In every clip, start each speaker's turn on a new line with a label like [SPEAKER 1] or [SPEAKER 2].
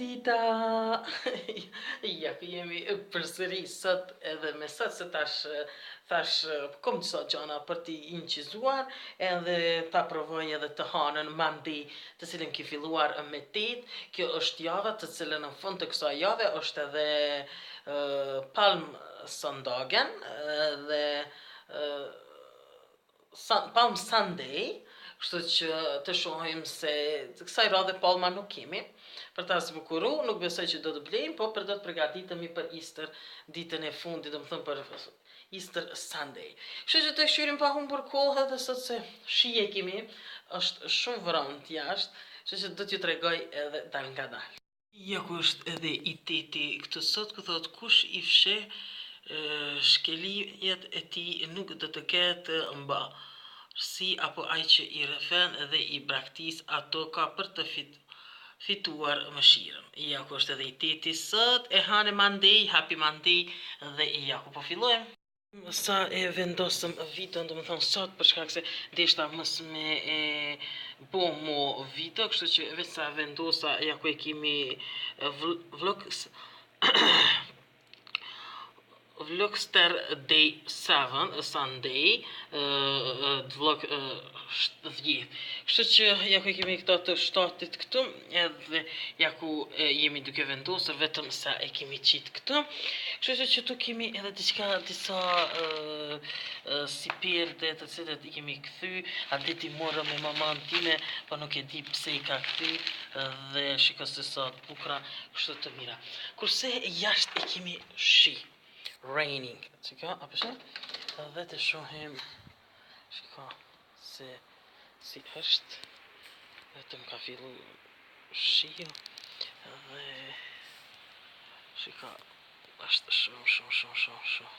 [SPEAKER 1] dita! Ja ku jemi përsëri sot edhe me sot se thash kom disa gjana për t'i incizuar edhe ta provoj edhe të hanën mandi të cilën ki filluar me tet. Kjo është java të cilën në fund të kësaj jave është edhe Palm Sundagen dhe Palm Sunday, kështu që të shohim se të kësaj radhe palma nuk kemi. Për ta zbukuru, nuk besoj që do të blejmë, po për do të përgatitemi për Easter ditën e fundit, do më thëmë për Easter Sunday. Kështu që të shqyrim pa humbur kohë edhe sot se shije kemi, është shumë vërant jashtë, kështu që do t'ju tregoj edhe dal nga dal. Ja ku është edhe i teti këtë sot, ku thot kush i fshe shkelijet e ti nuk do të ketë mba. Si apo ai që i rëfen dhe i braktis ato ka për të fituar mëshirën. Ja ku është edhe i teti sot, e hane Monday, happy Monday dhe ja ku po fillojmë. Sa e vendosëm video, do më thonë sot, për shkak se deshta mës me bo mo video, kështu që veç sa vendosa, ja ku e kemi vlogs, Vlogster Day 7, Sunday, vlog 10. Kështu që ja ku kemi këta të shtatit këtu, edhe ja ku jemi duke vendosur vetëm sa e kemi qitë këtu. Kështu që tu kemi edhe disa si perde të cilët i kemi këthy, atë ti morëm me maman time, po nuk e di pse i ka këthy, dhe shiko se sa të bukra, kështu të mira. Kurse jashtë e kemi shi. Raining, qika, apëshe, dhe të shohim, shika, se si është, vetëm ka fillu shiu, dhe shika, është shumë,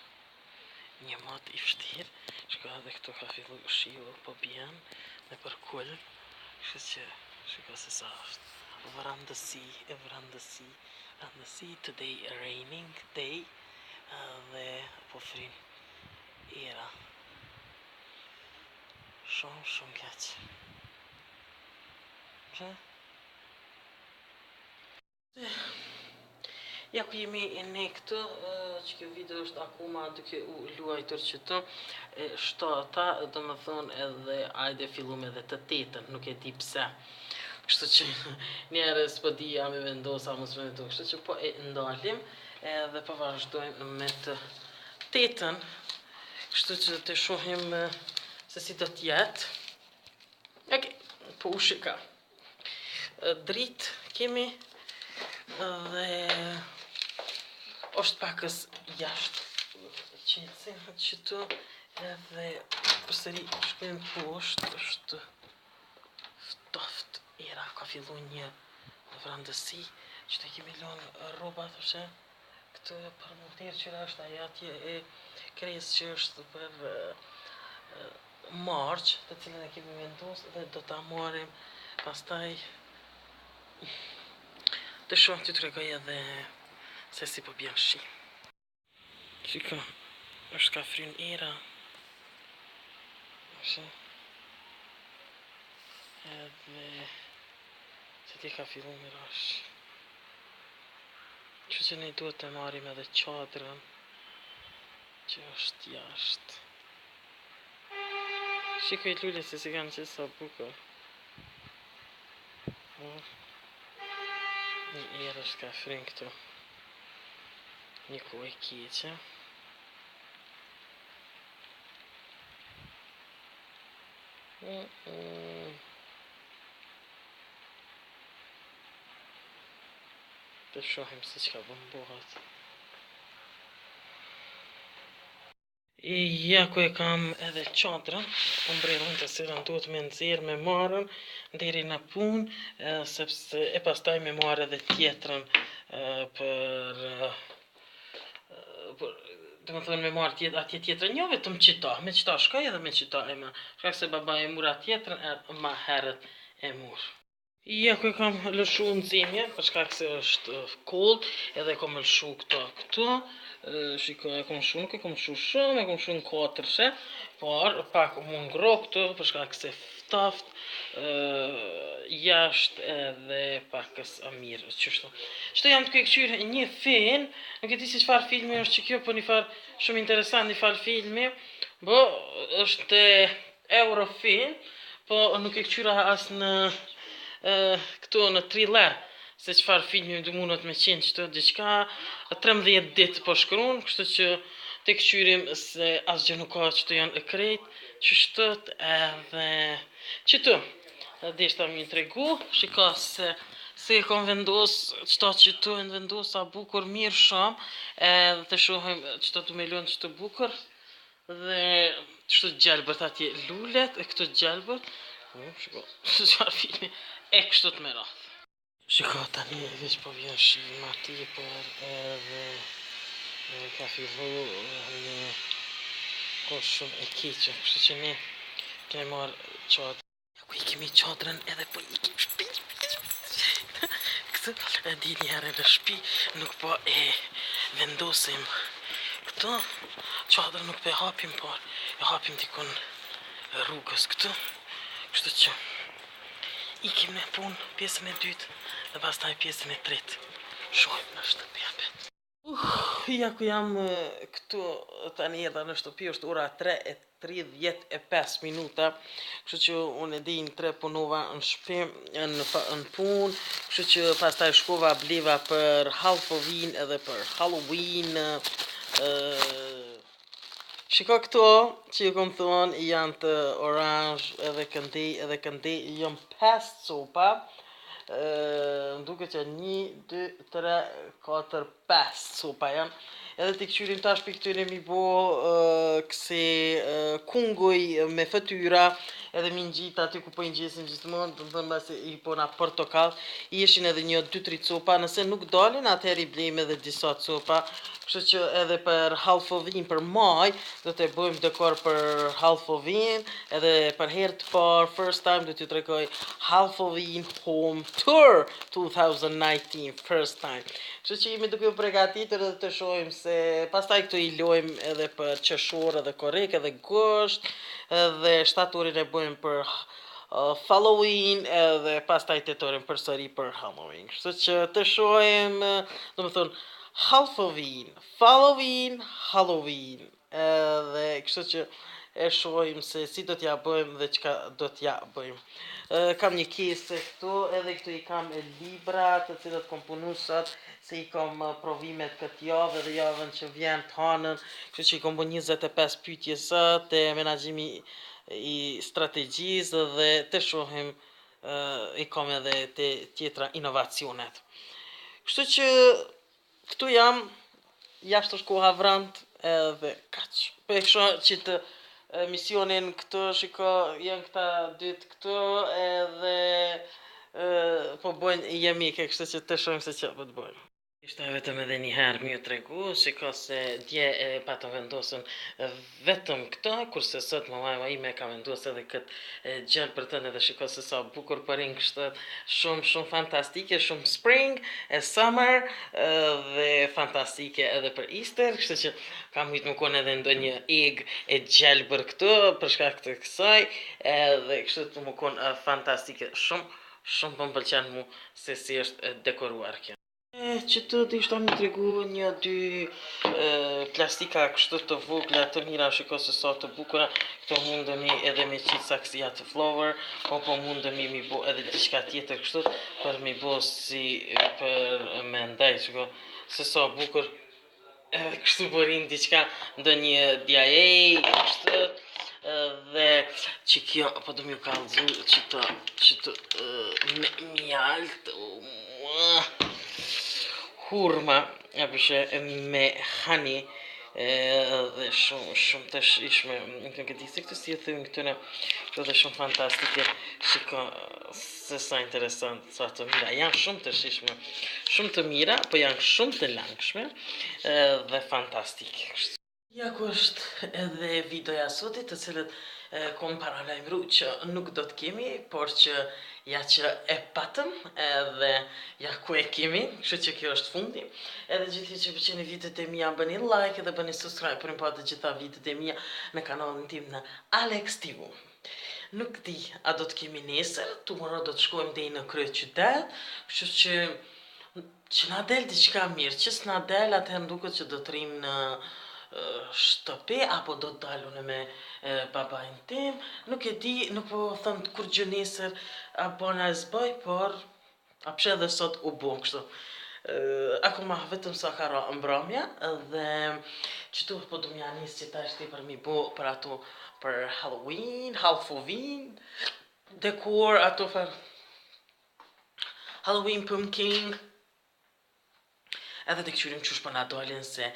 [SPEAKER 1] një mat i fështirë, shika, dhe këto ka fillu shiu, po bjen, dhe për kull, kështë që, shika se sa është, vërandësi, today raining day, dhe po frin era shumë keq. Ja ku jemi ne këtu, që kjo video është akoma duke u luajtur që të shtata, do më thonë edhe ajde fillum edhe të tetën, nuk e di pse. Kështu që njerës po dija me vendosa mos me vendu, kështu që po e ndalim edhe po vazhdojmë me të tetën, kështu që të shohim se si do t'jetë. Ok, po u shika. Dritë kemi dhe është pakës jashtë qecin që të edhe përsëri shkojmë poshtë, është ftoft era, ka fillu një vrandësi që të kemi lonë roba, thoshe, këtë për muhtirë që është aja atje e kresë që është për marqë, të cilën e kemi vendosë dhe do të marim pastaj të shumë të tregoj edhe se si po bjen shi. Shiko, është ka fryn era, edhe që ti ka fillu me rash. Që që ne duhet të marim edhe qadrën që është jashtë. Shiko i lullet se si kanë që sa bukër. Një erë është ka fryn këtu. Një kohë e keqe. Të shohim se që ka bëmbohat. Ja ku e kam edhe qadrën, umbrellën të cilën duhet me nëzirë me marën deri në punë, sepse e pastaj me marë edhe tjetrën për dhe më thënë me marë atje tjetrën, jo vetëm qita, me qita shkaj edhe me qita e ma, shkak se baba e mura tjetrën e ma herët e murë. Ja ku e kam lëshu në zemje, për shkak se është kold, edhe kom lëshu këtu, shiko e kom lëshu, nuk e kom lëshu shumë, e kom lëshu në 4, por pak më ngro këtu, për shkak se ftoft jashtë edhe pakës mirë. Qështu jam të këkqyrë një film, nuk e di si çfarë filmi është që kjo, po një farë shumë interesant, një farë filmi, bo është Eurofilm, po nuk e këqyra as në këtu në thriller, se çfarë filmi du mundet me qenë qëto diçka 13 ditë po shkruan, kështu që të këqyrim se asgjë nuk ka që të janë e krejt, që shtët edhe qëtu. Dhe ishta mi tregu, shika se e kom vendos, qëta që tu e në vendos sa bukur mirë shumë, edhe të shohim qëta tu me lënë qëtë bukur, dhe qëtu gjelbët atje lullet, e këtu gjelbët, shiko, qëfar filmi, e kështu të me rath. Shiko, tani veç po vjen shima ti për edhe ka fillu një kohë shumë e keqe, kështu që ne kemi marrë qadrë. Ku i kemi qadrën edhe po i kemi shpi. Këtë di një herë në shpi, nuk po e vendosim këtu, qadrën nuk po e hapim, por e hapim dikun rrugës këtu, kështu që ikim në punë pjesën e dytë dhe pastaj pjesën e tretë. Shojmë në shtëpi. Ja ku jam këtu tani edhe në shtëpi, është ora 3:35 minuta, kështu që unë e di në 3 punova në shtëpi, në punë, kështu që pastaj shkova bleva për Halloween edhe për Halloween. Shiko këto që ju kom thonë janë të orange edhe këndej janë 5 copa. Më duke që 1, 2, 3, 4, 5 copa janë. Edhe t'i këqyrim tash për këtyre mi bo kësi kunguj me fëtyra, edhe mi ngjit aty ku po i ngjesin gjithmonë, të thëmë se i po na portokall, i eshin edhe 1, 2, 3 copa, nëse nuk dalin atëherë i blejmë edhe disa copa, kështu që edhe për Halloween, për maj, do të bëjmë dekor për Halloween, edhe për herë të parë, first time, do t'ju tregoj Halloween Home Tour 2019, first time. Kështu që jemi duke u përgatitur edhe të shohim se pastaj këtu i lojmë edhe për qeshor edhe korrek edhe gosht, edhe shtatorin e bëjmë për Halloween edhe pastaj tetorin për sëri për Halloween. Kështu që të shohim, do më thonë, Halloween, edhe kështu që e shohim se si do t'ja bëjmë dhe çka do t'ja bëjmë. Kam një kese këtu, edhe këtu i kam libra të cilat kom punu sot, se i kom provimet këtë javë dhe javën që vjen të hanën, kështu që i kom bu 25 pyetje sot, të menaxhimi i strategjisë dhe të shohim i kom edhe të tjetra inovacionet. Kështu që këtu jam, jashtë është koha vrant edhe kaq. Po e kështu që të misionin këtu, shiko, janë këta dytë këtu edhe po bojnë jemike, kështu që të shohim se që po të bojnë. Ishte vetëm edhe një herë mi u tregu, shiko se dje e patëm vendosën vetëm këta, kurse sot mama ime ka vendosë edhe këtë gjelë për tënë, edhe shiko se sa bukur përin kështë shumë fantastike, shumë spring, e summer, dhe fantastike edhe për Easter, kështë që kam hujtë më kone edhe ndo një egg e gjelë për këtu, për shkak të kësaj, edhe kështë të më kone fantastike, shumë për më pëlqenë mu se si është dekoruar kjo. Që të ishta mi tregu 1-2 plastika kështu të vogla të mira, shiko se sa të bukura, këto mundemi edhe me qitë saksia të flower, po mundemi mi bo edhe diçka tjetër kështu, për mi bo si për me ndaj, shiko se sa bukur, edhe kështu bërin diçka ndo një DIA, kështu, dhe që kjo, po do mi u kalzu që të mjalt, hurma, apëshe me hani, dhe shumë të shishme, nuk në këti se këtë si e thëmë këtëne, këtë dhe shumë fantastike, shiko se sa interesant, sa të mira, janë shumë të shishme, shumë të mira, po janë shumë të langshme, dhe fantastike. Ja ku është edhe videoja sotit, të cilët kom paralajmëru që nuk do të kemi, por që ja që e patëm, edhe ja ku e kemi, kështu që kjo është fundi. Edhe gjithi që pëqeni videot e mija, bëni like edhe bëni subscribe për në pa të gjitha videot e mija në kanalin tim në Alex TV. Nuk di, a do të kemi nesër, tomorrow do të shkojmë deri në krye qytet, kështu që na del diçka mirë, që s'na del atëherë duket që do të rrim në shtëpi apo do të dalun me babain tim, nuk e di, nuk po them kur gjë nesër a bona e zboj, por a pse edhe sot u bë kështu. Akoma vetëm sa ka ra mbrëmja dhe qëtu po du m'ja nis që tash ti për mi bo për ato për Halloween, dekor ato për Halloween pumpkin, edhe të këqyrim qysh po na dalin se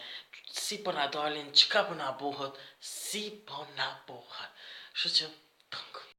[SPEAKER 1] si po na dalin, qka po na bohët, si po na bohët. Kështu që, tonk.